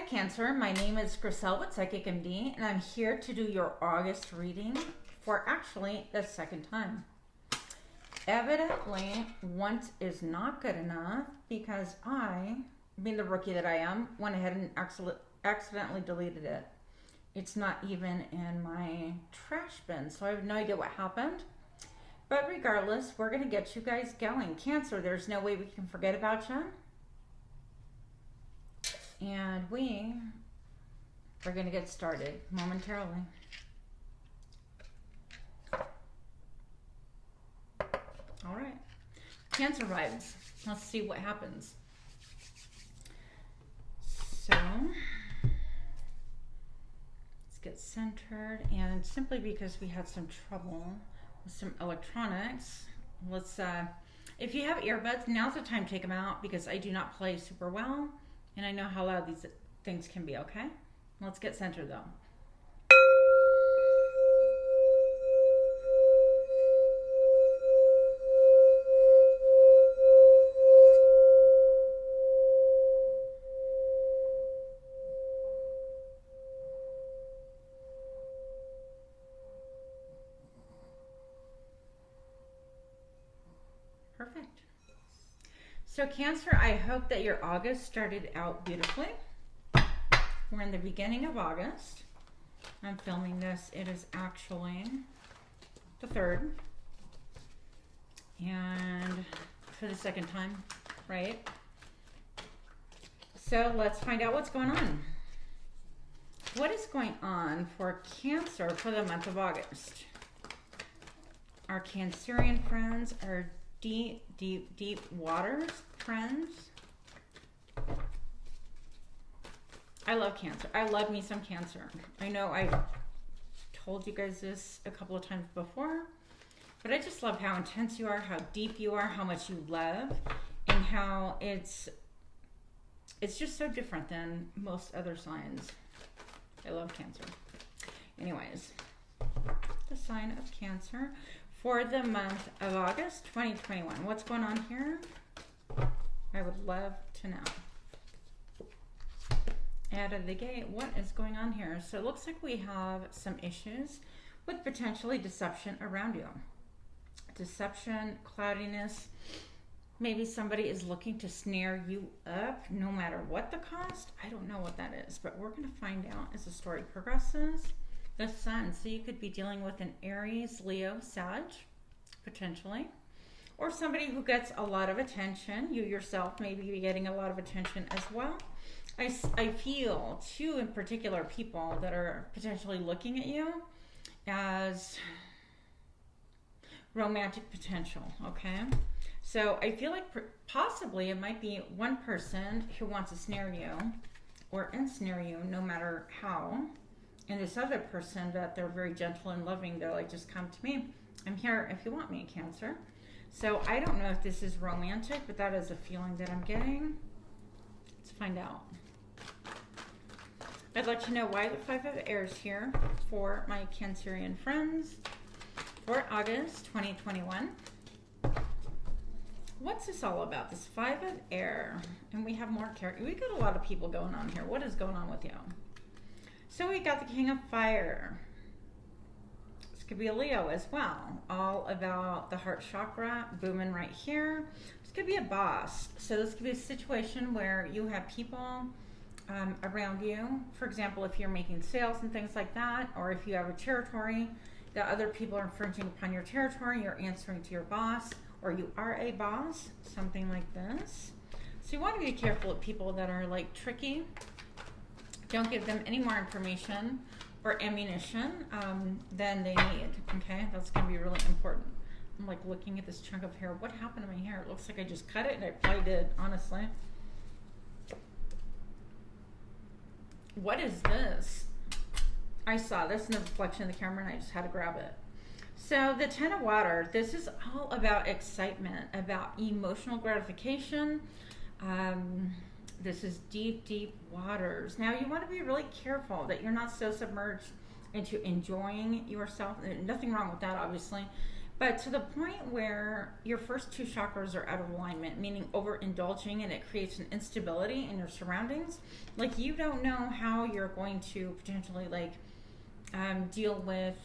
Cancer, my name is Griselle with Psychic MD, and I'm here to do your August reading for actually the second time. Evidently, once is not good enough because I, being the rookie that I am, went ahead and accidentally deleted it. It's not even in my trash bin, so I have no idea what happened. But regardless, we're going to get you guys going. Cancer, there's no way we can forget about you. And we are going to get started momentarily. All right. Cancer vibes. Let's see what happens. So, let's get centered. And simply because we had some trouble with some electronics, let's, if you have earbuds, now's the time to take them out because I do not play super well. And I know how loud these things can be, okay? Let's get centered though. Perfect. So Cancer, I hope that your August started out beautifully. We're in the beginning of August. I'm filming this. It is actually the 3rd. And for the second time, right? So let's find out what's going on. What is going on for Cancer for the month of August? Our Cancerian friends are deep, deep, deep waters, friends. I love Cancer. I love me some Cancer. I know I've told you guys this a couple of times before, but I just love how intense you are, how deep you are, how much you love, and how it's just so different than most other signs. I love Cancer. Anyways, the sign of Cancer for the month of August 2021. What's going on here? I would love to know. Out of the gate, what is going on here? So it looks like we have some issues with potentially deception around you. Deception, cloudiness. Maybe somebody is looking to snare you up no matter what the cost. I don't know what that is, but we're going to find out as the story progresses. The Sun, so you could be dealing with an Aries, Leo, Sag, potentially, or somebody who gets a lot of attention. You yourself may be getting a lot of attention as well. I feel two in particular people that are potentially looking at you as romantic potential, okay? So I feel like possibly it might be one person who wants to snare you or ensnare you no matter how. And this other person that they're very gentle and loving, they're like, just come to me. I'm here if you want me, Cancer. So I don't know if this is romantic, but that is a feeling that I'm getting. Let's find out. I'd like to know why the 5 of Airs here for my Cancerian friends for August 2021. What's this all about? This 5 of Air. And we have more characters. We got a lot of people going on here. What is going on with you? So we got the King of Fire. This could be a Leo as well. All about the heart chakra booming right here. This could be a boss. So this could be a situation where you have people around you. For example, if you're making sales and things like that, or if you have a territory that other people are infringing upon your territory, you're answering to your boss, or you are a boss, something like this. So you want to be careful with people that are like tricky. Don't give them any more information or ammunition than they need, okay? That's going to be really important. I'm like looking at this chunk of hair. What happened to my hair? It looks like I just cut it and I probably did, honestly. What is this? I saw this in the reflection of the camera and I just had to grab it. So the 10 of Water, this is all about excitement, about emotional gratification. This is deep, deep waters. Now you want to be really careful that you're not so submerged into enjoying yourself. Nothing wrong with that, obviously. But to the point where your first two chakras are out of alignment, meaning overindulging, and it creates an instability in your surroundings. Like you don't know how you're going to potentially like deal with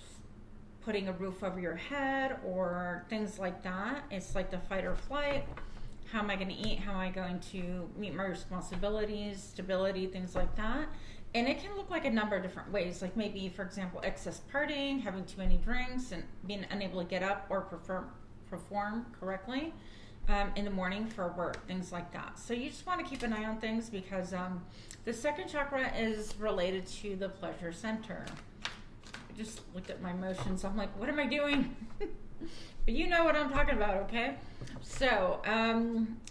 putting a roof over your head or things like that. It's like the fight or flight. How am I going to eat? How am I going to meet my responsibilities, stability, things like that. And it can look like a number of different ways. Like maybe, for example, excess partying, having too many drinks, and being unable to get up or perform correctly in the morning for work, things like that. So you just want to keep an eye on things because the second chakra is related to the pleasure center. I just looked at my emotions. I'm like, what am I doing? But you know what I'm talking about, okay? So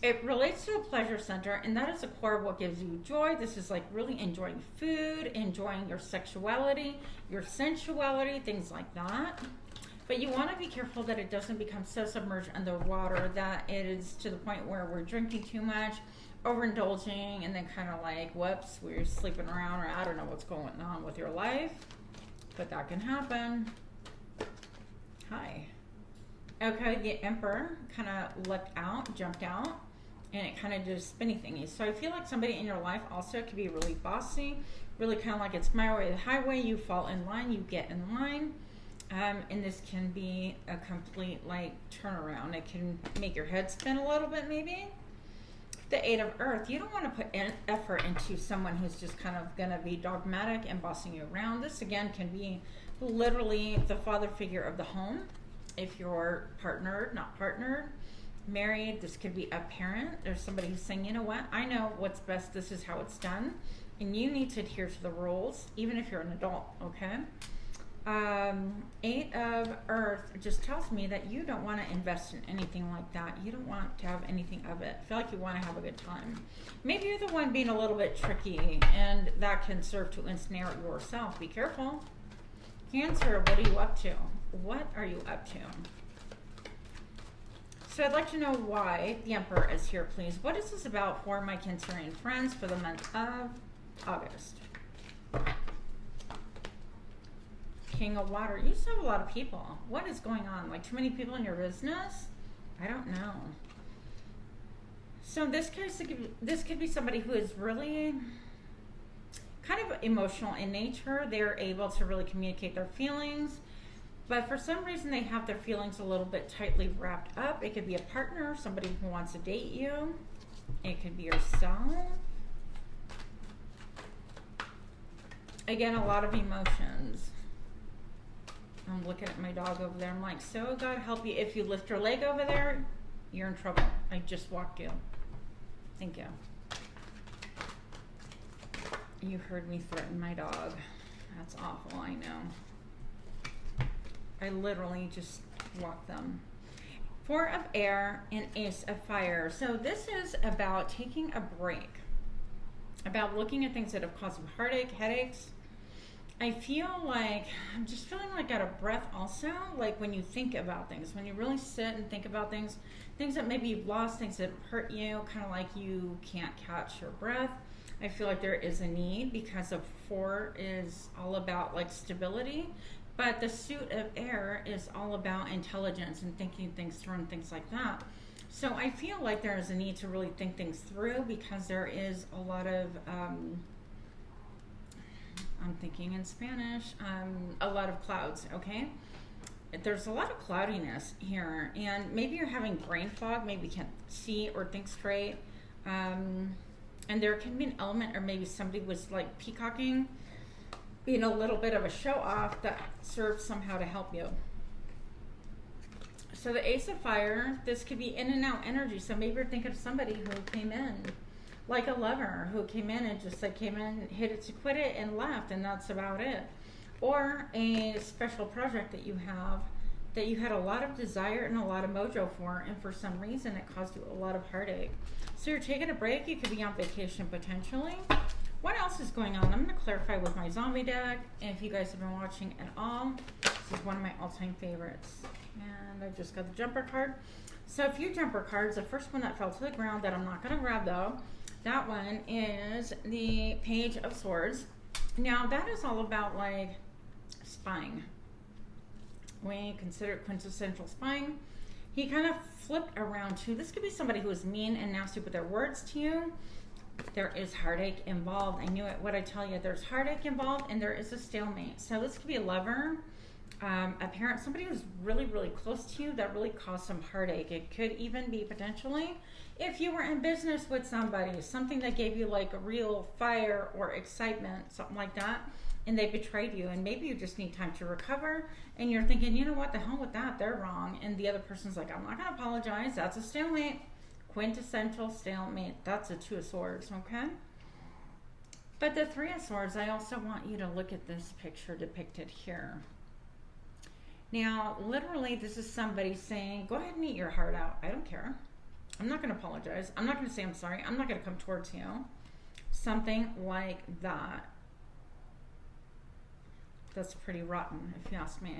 it relates to the pleasure center, and that is the core of what gives you joy. This is like really enjoying food, enjoying your sexuality, your sensuality, things like that. But you want to be careful that it doesn't become so submerged underwater that it is to the point where we're drinking too much, overindulging, and then kind of like, whoops, we're sleeping around, or I don't know what's going on with your life. But that can happen. Hi. Okay, the Emperor kind of leapt out, jumped out, and it kind of did a spinny thingy. So I feel like somebody in your life also could be really bossy, really kind of like it's my way or the highway. You fall in line, you get in line. And this can be a complete like turnaround. It can make your head spin a little bit maybe. The Eight of Earth, you don't want to put effort into someone who's just kind of going to be dogmatic and bossing you around. This again can be literally the father figure of the home. If you're partnered, not partnered, married, this could be a parent. There's somebody who's saying, you know what, I know what's best, this is how it's done, and you need to adhere to the rules, even if you're an adult, okay? Eight of Earth just tells me that you don't want to invest in anything like that. You don't want to have anything of it. I feel like you want to have a good time. Maybe you're the one being a little bit tricky, and that can serve to ensnare yourself. Be careful. Cancer, what are you up to? What are you up to? So I'd like to know why the Emperor is here, please. What is this about for my Cancerian friends for the month of August? King of Water. You still have a lot of people. What is going on? Like too many people in your business? I don't know. So in this case, this could be somebody who is really kind of emotional in nature. They're able to really communicate their feelings, but for some reason they have their feelings a little bit tightly wrapped up. It could be a partner, somebody who wants to date you. It could be yourself. Again, a lot of emotions. I'm looking at my dog over there. I'm like, so God help you. If you lift your leg over there, you're in trouble. I just walked you. Thank you. You heard me threaten my dog. That's awful, I know. I literally just walked them. Four of Air and Ace of Fire. So this is about taking a break. About looking at things that have caused you heartache, headaches. I feel like, I'm just feeling like out of breath also, like when you think about things, when you really sit and think about things that maybe you've lost, things that hurt you, kind of like you can't catch your breath. I feel like there is a need because of 4 is all about like stability, but the suit of air is all about intelligence and thinking things through and things like that. So I feel like there is a need to really think things through because there is a lot of, I'm thinking in Spanish, a lot of clouds, okay? There's a lot of cloudiness here, and maybe you're having brain fog, maybe you can't see or think straight, and there can be an element, or maybe somebody was like peacocking, being a little bit of a show off that serves somehow to help you. So the Ace of Fire, this could be in and out energy, so maybe you're thinking of somebody who came in like a lover who came in and just like came in, hit it to quit it and left, and that's about it. Or a special project that you have that you had a lot of desire and a lot of mojo for, and for some reason it caused you a lot of heartache. So you're taking a break, you could be on vacation potentially. What else is going on? I'm going to clarify with my zombie deck, and if you guys have been watching at all, this is one of my all-time favorites. And I just got the jumper card. So a few jumper cards. The first one that fell to the ground that I'm not going to grab though, that one is the Page of Swords. Now that is all about like spying. we consider it quintessential spying. He kind of flipped around too. This could be somebody who is mean and nasty with their words to you. There is heartache involved. I knew it. What I tell you, there's heartache involved, and there is a stalemate. So this could be a lover, a parent, somebody who's really, really close to you that really caused some heartache. It could even be potentially if you were in business with somebody, something that gave you like a real fire or excitement, something like that, and they betrayed you, and maybe you just need time to recover, and you're thinking, you know what, the hell with that, they're wrong, and the other person's like, I'm not going to apologize. That's a stalemate. Quintessential stalemate. That's a Two of Swords, okay? But the Three of Swords, I also want you to look at this picture depicted here. Now, literally, this is somebody saying, go ahead and eat your heart out. I don't care. I'm not going to apologize. I'm not going to say I'm sorry. I'm not going to come towards you. Something like that. That's pretty rotten, if you ask me.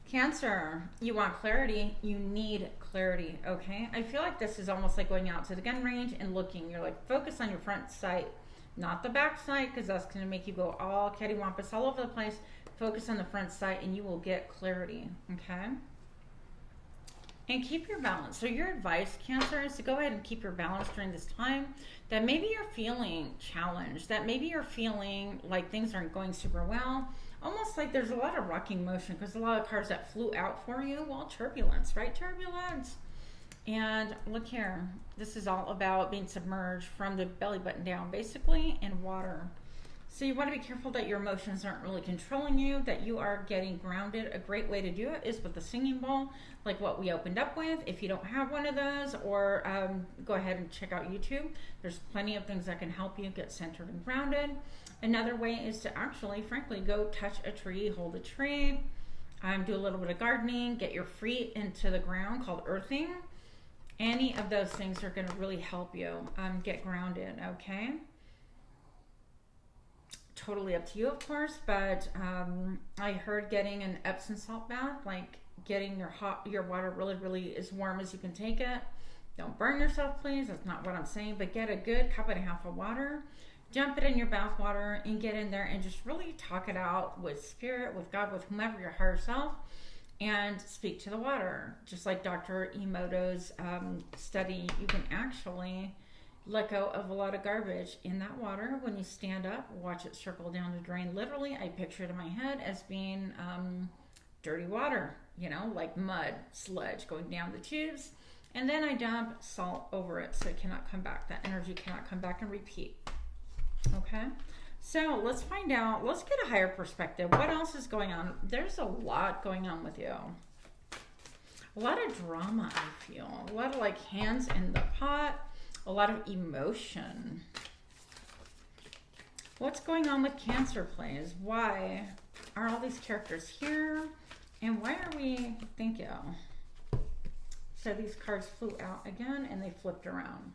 Cancer, you want clarity. You need clarity, okay? I feel like this is almost like going out to the gun range and looking. You're like, focus on your front sight, not the back sight, because that's going to make you go all cattywampus all over the place. Focus on the front sight and you will get clarity, okay? And keep your balance. So your advice, Cancer, is to go ahead and keep your balance during this time. That maybe you're feeling challenged, that maybe you're feeling like things aren't going super well. Almost like there's a lot of rocking motion because a lot of cards that flew out for you. Well, turbulence, right? Turbulence. And look here. This is all about being submerged from the belly button down, basically, in water. So you want to be careful that your emotions aren't really controlling you, that you are getting grounded. A great way to do it is with the singing bowl, like what we opened up with. If you don't have one of those, or go ahead and check out YouTube. There's plenty of things that can help you get centered and grounded. Another way is to actually, frankly, go touch a tree, hold a tree, do a little bit of gardening, get your feet into the ground, called earthing. Any of those things are going to really help you get grounded, okay? Totally up to you, of course, but I heard getting an Epsom salt bath, like getting your water really as warm as you can take it. Don't burn yourself, please. That's not what I'm saying, but get a good cup and a half of water. Jump it in your bath water and get in there and just really talk it out with spirit, with God, with whomever, your higher self, and speak to the water. Just like Dr. Emoto's study, you can actually let go of a lot of garbage in that water. When you stand up, watch it circle down the drain. Literally, I picture it in my head as being dirty water, you know, like mud, sludge going down the tubes. And then I dump salt over it so it cannot come back. That energy cannot come back and repeat. Okay, so let's find out. Let's get a higher perspective. What else is going on? There's a lot going on with you. A lot of drama, I feel. A lot of like hands in the pot. A lot of emotion. What's going on with Cancer, please? Why are all these characters here? And why are we, thank you. So these cards flew out again and they flipped around.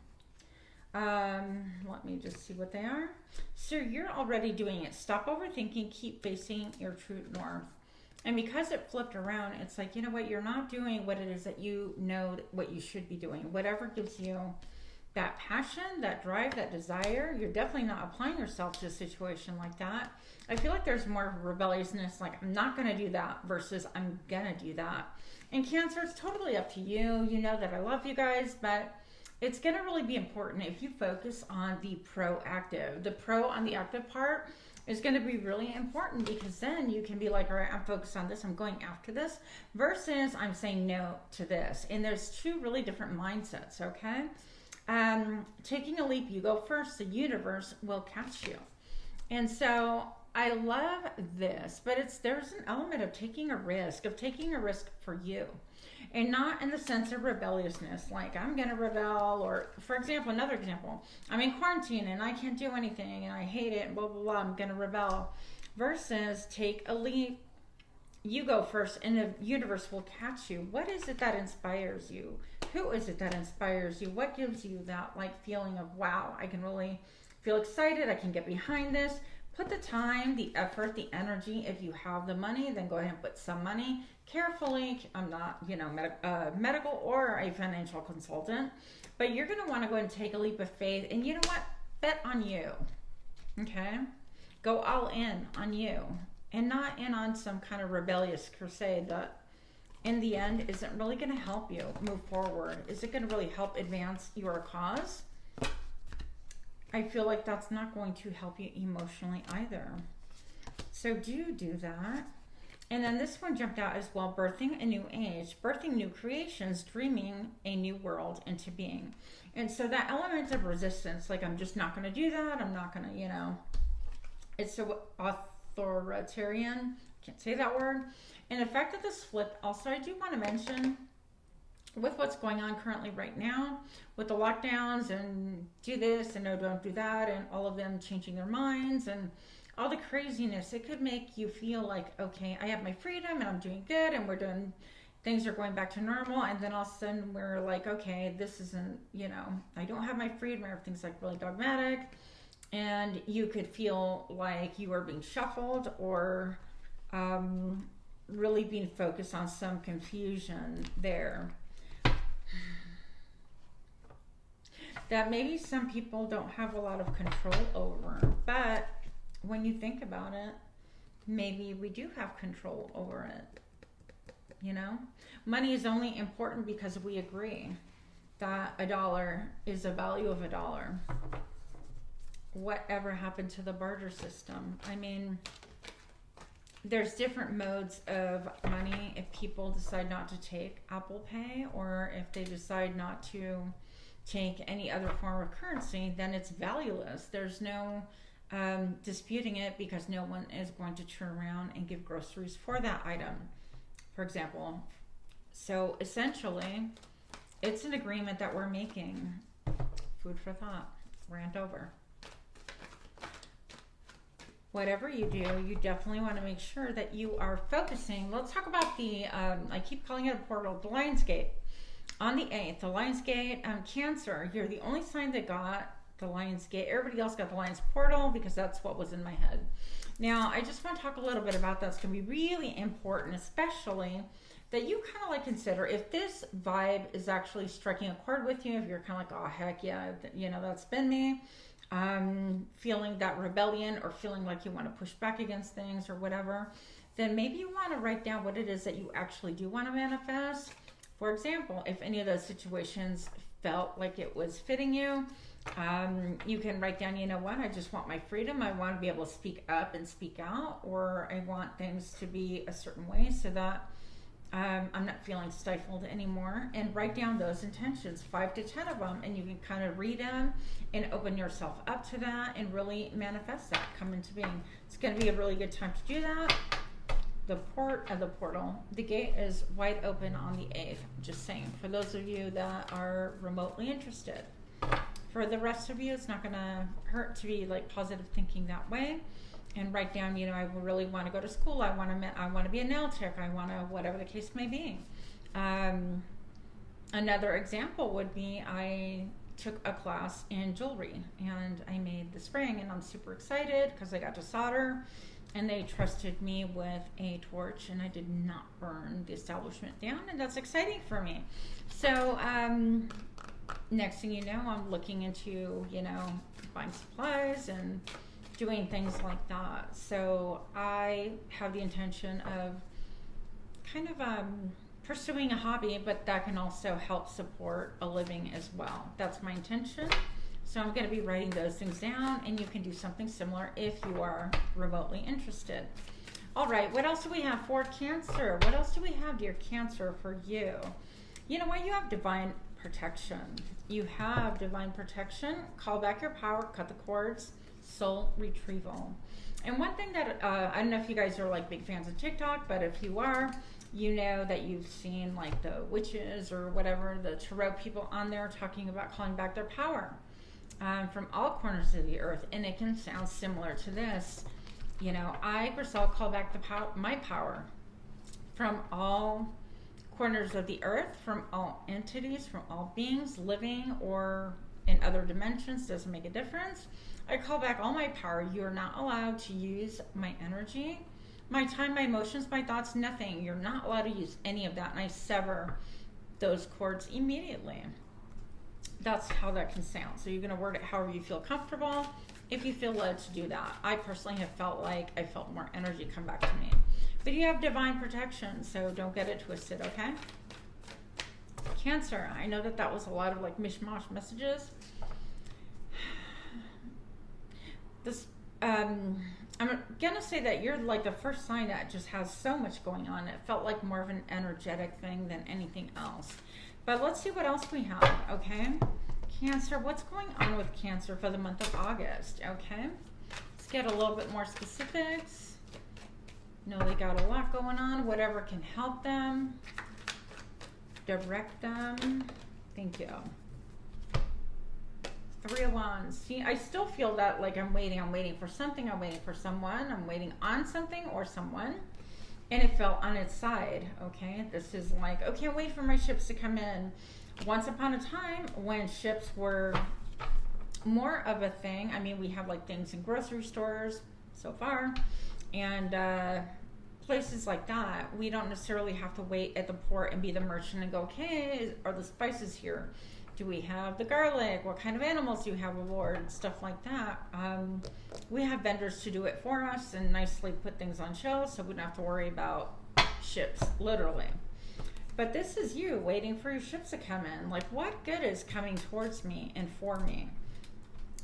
Let me just see what they are. So you're already doing it. Stop overthinking. Keep facing your true north. And because it flipped around, it's like, you know what? You're not doing what it is that you know what you should be doing. Whatever gives you that passion, that drive, that desire, you're definitely not applying yourself to a situation like that. I feel like there's more rebelliousness, like I'm not going to do that versus I'm going to do that. And Cancer, it's totally up to you. You know that I love you guys, but it's going to really be important if you focus on the proactive. The pro on the active part is going to be really important because then you can be like, all right, I'm focused on this. I'm going after this versus I'm saying no to this. And there's two really different mindsets, okay? Taking a leap, you go first, the universe will catch you. And so I love this, but there's an element of taking a risk for you. And not in the sense of rebelliousness, like I'm going to rebel, or for example, another example, I'm in quarantine and I can't do anything and I hate it, and blah, blah, blah, I'm going to rebel. Versus take a leap, you go first and the universe will catch you. What is it that inspires you? Who is it that inspires you? What gives you that like feeling of, wow, I can really feel excited, I can get behind this. Put the time, the effort, the energy. If you have the money, then go ahead and put some money. Carefully, I'm not, you know, medical or a financial consultant, but you're going to want to go and take a leap of faith. And you know what? Bet on you. Okay? Go all in on you. and not in on some kind of rebellious crusade that in the end isn't really going to help you move forward. Is it going to really help advance your cause? I feel like that's not going to help you emotionally either. So do that. And then this one jumped out as well, birthing a new age, birthing new creations, dreaming a new world into being. And so that element of resistance, like I'm just not going to do that, I'm not going to, you know, it's so authoritarian, can't say that word. And the fact that this flipped, also I do want to mention, with what's going on currently right now, with the lockdowns and do this and no, don't do that, and all of them changing their minds and all the craziness, it could make you feel like, okay, I have my freedom and I'm doing good and we're doing, things are going back to normal. And then all of a sudden we're like, okay, this isn't, you know, I don't have my freedom, everything's like really dogmatic. And you could feel like you are being shuffled or really being focused on some confusion there. That maybe some people don't have a lot of control over, but when you think about it, maybe we do have control over it. You know, money is only important because we agree that $1 is the value of $1. Whatever happened to the barter system? I mean, there's different modes of money. If people decide not to take Apple Pay, or if they decide not to take any other form of currency, then it's valueless. There's no disputing it, because no one is going to turn around and give groceries for that item, for example. So essentially, it's an agreement that we're making. Food for thought. Rant over. Whatever you do, you definitely want to make sure that you are focusing. Let's talk about the, I keep calling it a portal, the Lionsgate. On the 8th, the Lionsgate, Cancer, you're the only sign that got the Lionsgate. Everybody else got the Lions portal because that's what was in my head. Now, I just want to talk a little bit about that. It's going to be really important, especially that you kind of like consider if this vibe is actually striking a chord with you, if you're kind of like, oh, heck yeah, you know, that's been me. Feeling that rebellion or feeling like you want to push back against things or whatever, then maybe you want to write down what it is that you actually do want to manifest. For example, if any of those situations felt like it was fitting you, you can write down, you know what, I just want my freedom. I want to be able to speak up and speak out, or I want things to be a certain way so that I'm not feeling stifled anymore. And write down those intentions, 5 to 10 of them, and you can kind of read them and open yourself up to that and really manifest that, come into being. It's going to be a really good time to do that. The portal, the gate is wide open on the 8th. Just saying, for those of you that are remotely interested. For the rest of you, it's not going to hurt to be like positive thinking that way, and write down, you know, I really want to go to school. I want to be a nail tech. I want to, whatever the case may be. Another example would be I took a class in jewelry and I made this ring, and I'm super excited because I got to solder. And they trusted me with a torch, and I did not burn the establishment down, and that's exciting for me. So next thing you know, I'm looking into, you know, buying supplies and doing things like that. So I have the intention of kind of pursuing a hobby, but that can also help support a living as well. That's my intention. So I'm going to be writing those things down, and you can do something similar if you are remotely interested. All right, what else do we have for Cancer? What else do we have, dear Cancer, for you? You know what? You have divine protection. You have divine protection. Call back your power, cut the cords, soul retrieval. And one thing that, I don't know if you guys are like big fans of TikTok, but if you are, you know that you've seen like the witches or whatever, the tarot people on there talking about calling back their power. From all corners of the earth, and it can sound similar to this. You know, I, Grisel, call back my power from all corners of the earth, from all entities, from all beings, living or in other dimensions, doesn't make a difference. I call back all my power. You are not allowed to use my energy, my time, my emotions, my thoughts, nothing. You're not allowed to use any of that, and I sever those cords immediately. That's how that can sound. So you're going to word it however you feel comfortable. If you feel led to do that. I personally have felt like I felt more energy come back to me. But you have divine protection, so don't get it twisted, okay? Cancer, I know that that was a lot of like mishmash messages. This, I'm gonna say that you're like the first sign that just has so much going on. It felt like more of an energetic thing than anything else. But let's see what else we have, okay? Cancer, what's going on with Cancer for the month of August, okay? Let's get a little bit more specifics. Know they got a lot going on. Whatever can help them, direct them. Thank you. 3 of Wands. See, I still feel that like I'm waiting for something, I'm waiting for someone, I'm waiting on something or someone, and it fell on its side, okay? This is like, okay, I'm waiting for my ships to come in. Once upon a time when ships were more of a thing, I mean, we have like things in grocery stores so far, and places like that, we don't necessarily have to wait at the port and be the merchant and go, okay, are the spices here? Do we have the garlic? What kind of animals do you have aboard? Stuff like that. We have vendors to do it for us and nicely put things on shelves so we don't have to worry about ships, literally. But this is you waiting for your ships to come in. Like, what good is coming towards me and for me?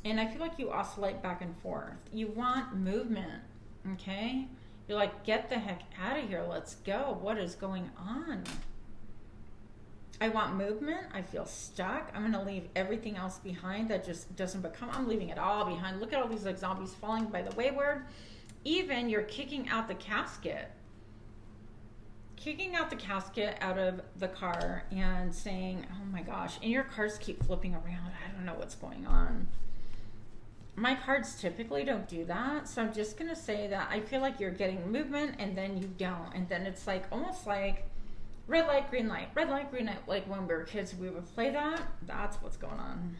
And I feel like you oscillate back and forth. You want movement, okay? You're like, get the heck out of here. Let's go. What is going on? I want movement. I feel stuck. I'm going to leave everything else behind that just doesn't become. I'm leaving it all behind. Look at all these like zombies falling by the wayward. Even you're kicking out the casket. Kicking out the casket out of the car and saying, oh my gosh. And your cards keep flipping around. I don't know what's going on. My cards typically don't do that, so I'm just gonna say that I feel like you're getting movement and then you don't, and then it's like almost like red light, green light, red light, green light. Like when we were kids, we would play that. That's what's going on.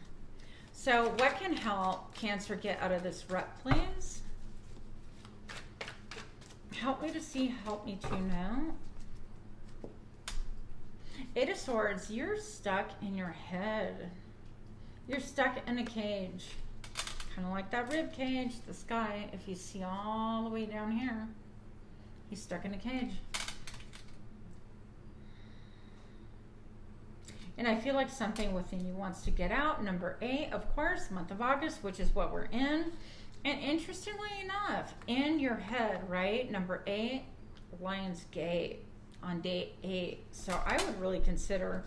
So what can help Cancer get out of this rut, please? Help me to see, help me to know. 8 of Swords, you're stuck in your head. You're stuck in a cage. Kind of like that rib cage, this guy, if you see all the way down here, he's stuck in a cage. And I feel like something within you wants to get out. Number 8, of course, month of August, which is what we're in. And interestingly enough, in your head, right, number 8, Lion's Gate on day 8. So I would really consider,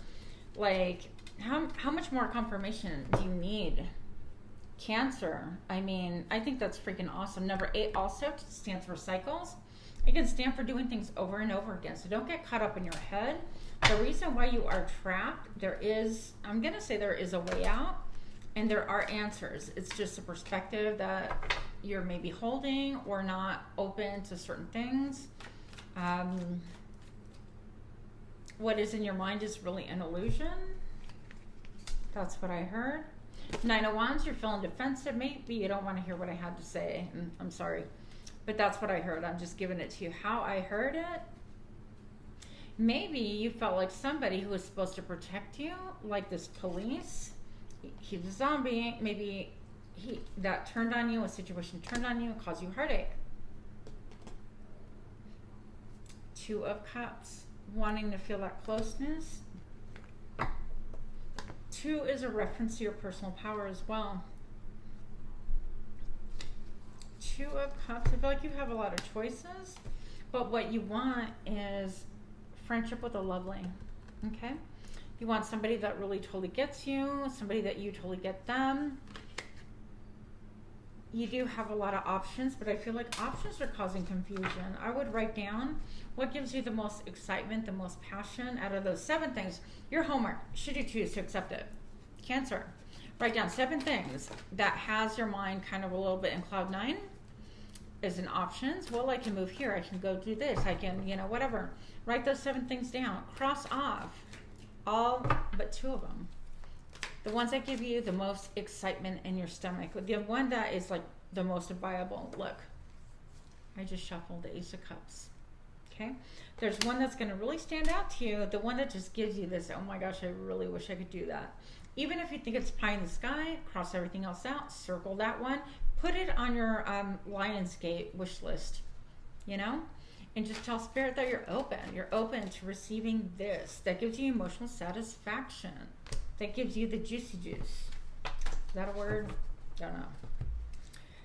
like, how much more confirmation do you need? Cancer, I mean, I think that's freaking awesome. Number 8 also stands for cycles. It can stand for doing things over and over again. So don't get caught up in your head. The reason why you are trapped, there is, I'm going to say there is a way out and there are answers. It's just a perspective that you're maybe holding or not open to certain things. What is in your mind is really an illusion. That's what I heard. 9 of Wands, you're feeling defensive. Maybe you don't want to hear what I had to say. I'm sorry. But that's what I heard. I'm just giving it to you how I heard it. Maybe you felt like somebody who was supposed to protect you, like this police. He was a zombie. Maybe that turned on you, a situation turned on you and caused you heartache. 2 of Cups, wanting to feel that closeness. 2 is a reference to your personal power as well. 2 of Cups, I feel like you have a lot of choices, but what you want is friendship with a lovely, okay? You want somebody that really totally gets you, somebody that you totally get them. You do have a lot of options, but I feel like options are causing confusion. I would write down what gives you the most excitement, the most passion out of those 7 things. Your homework, should you choose to accept it. Cancer, write down 7 things that has your mind kind of a little bit in cloud 9 as an options. Well, I can move here. I can go do this. I can, you know, whatever. Write those 7 things down. Cross off all but 2 of them. The ones that give you the most excitement in your stomach. The one that is like the most viable. Look, I just shuffled the Ace of Cups. Okay. There's one that's going to really stand out to you. The one that just gives you this, oh my gosh, I really wish I could do that. Even if you think it's pie in the sky, cross everything else out, circle that one, put it on your Lionsgate wish list, you know? And just tell Spirit that you're open. You're open to receiving this. That gives you emotional satisfaction. That gives you the juicy juice. Is that a word? Don't know.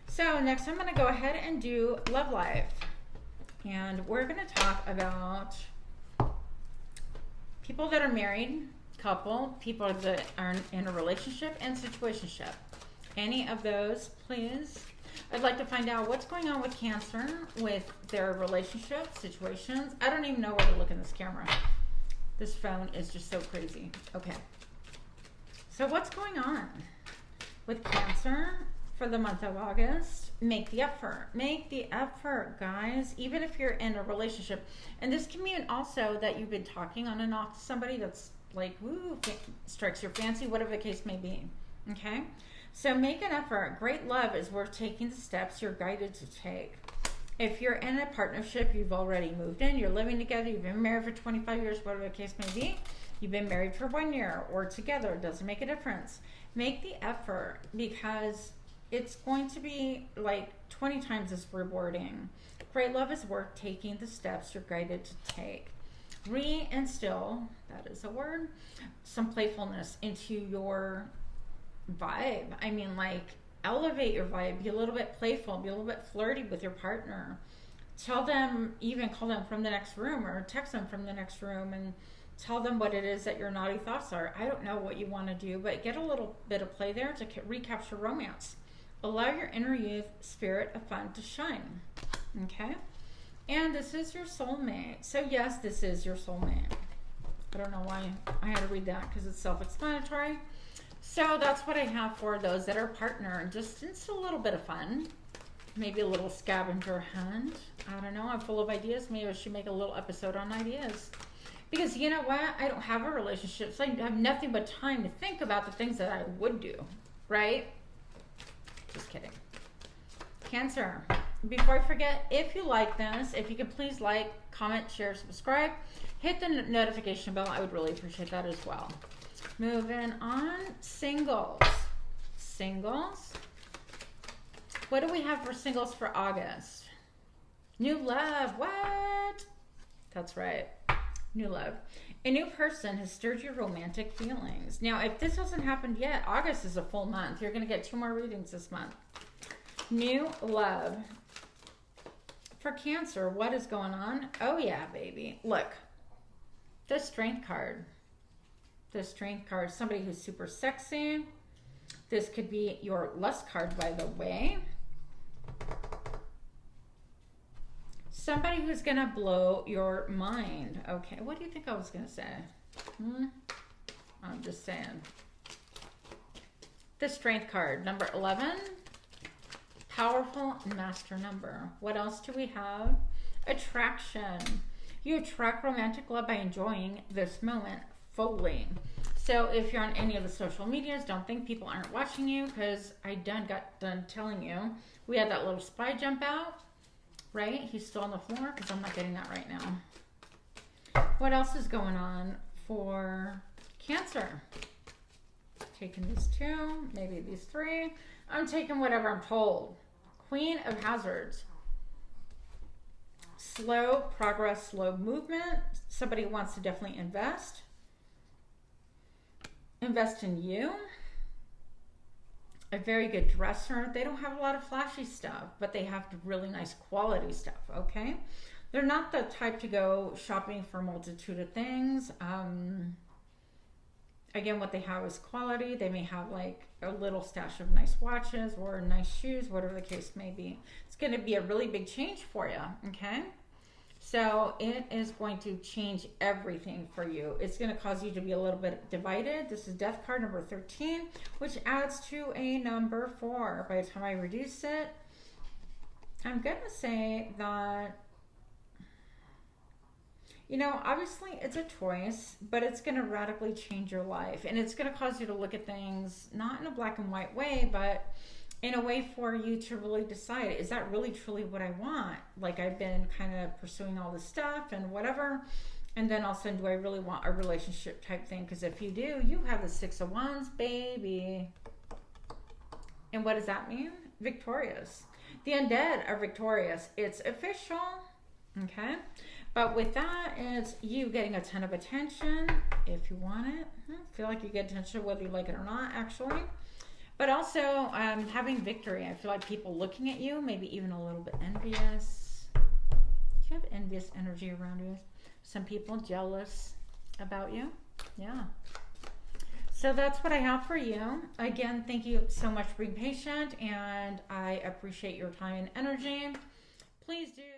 So next I'm going to go ahead and do love life. And we're going to talk about people that are married, couple, people that are in a relationship and situationship. Any of those, please. I'd like to find out what's going on with Cancer, with their relationship, situations. I don't even know where to look in this camera. This phone is just so crazy. Okay. So what's going on with Cancer for the month of August? Make the effort. Make the effort, guys. Even if you're in a relationship. And this can mean also that you've been talking on and off to somebody that's like, woo, strikes your fancy, whatever the case may be. Okay? So make an effort. Great love is worth taking the steps you're guided to take. If you're in a partnership, you've already moved in, you're living together, you've been married for 25 years, whatever the case may be, you've been married for 1 year or together, it doesn't make a difference. Make the effort because it's going to be like 20 times as rewarding. Great love is worth taking the steps you're guided to take. Reinstill, that is a word, some playfulness into your vibe. I mean, like, elevate your vibe, be a little bit playful, be a little bit flirty with your partner. Tell them, even call them from the next room or text them from the next room and tell them what it is that your naughty thoughts are. I don't know what you want to do, but get a little bit of play there to recapture romance. Allow your inner youth spirit of fun to shine. Okay? And this is your soulmate. So yes, this is your soulmate. I don't know why I had to read that because it's self-explanatory. So that's what I have for those that are partner. Just a little bit of fun. Maybe a little scavenger hunt. I don't know. I'm full of ideas. Maybe I should make a little episode on ideas. Because you know what? I don't have a relationship. So I have nothing but time to think about the things that I would do. Right? Just kidding. Cancer. Before I forget, if you like this, if you could please like, comment, share, subscribe. Hit the notification bell. I would really appreciate that as well. Moving on, singles. Singles. What do we have for singles for August? New love. What? That's right. New love. A new person has stirred your romantic feelings. Now, if this hasn't happened yet, August is a full month. You're going to get 2 more readings this month. New love. For Cancer, what is going on? Oh, yeah, baby. Look. The Strength card. The Strength card, somebody who's super sexy. This could be your Lust card, by the way. Somebody who's going to blow your mind. Okay, what do you think I was going to say? I'm just saying. The Strength card, number 11. Powerful master number. What else do we have? Attraction. You attract romantic love by enjoying this moment fully. So if you're on any of the social medias, don't think people aren't watching you because I got done telling you. We had that little spy jump out, right? He's still on the floor because I'm not getting that right now. What else is going on for Cancer? Taking these 2, maybe these 3. I'm taking whatever I'm told. Queen of Hazards. Slow progress, slow movement. Somebody wants to definitely invest. Invest in you. A very good dresser. They don't have a lot of flashy stuff, but they have really nice quality stuff, okay? They're not the type to go shopping for a multitude of things. Again, what they have is quality. They may have like a little stash of nice watches or nice shoes, whatever the case may be. It's going to be a really big change for you, okay? So it is going to change everything for you. It's going to cause you to be a little bit divided. This is Death card number 13, which adds to a number 4. By the time I reduce it, I'm going to say that, you know, obviously it's a choice, but it's going to radically change your life. And it's going to cause you to look at things not in a black and white way, but in a way for you to really decide, is that really truly what I want? Like, I've been kind of pursuing all this stuff and whatever. And then all of a sudden, do I really want a relationship type thing? Because if you do, you have the Six of Wands, baby. And what does that mean? Victorious. The undead are victorious. It's official. Okay. But with that, it's you getting a ton of attention if you want it. I feel like you get attention whether you like it or not, actually. But also having victory. I feel like people looking at you, maybe even a little bit envious. You have envious energy around you. Some people jealous about you. Yeah. So that's what I have for you. Again, thank you so much for being patient, and I appreciate your time and energy. Please do.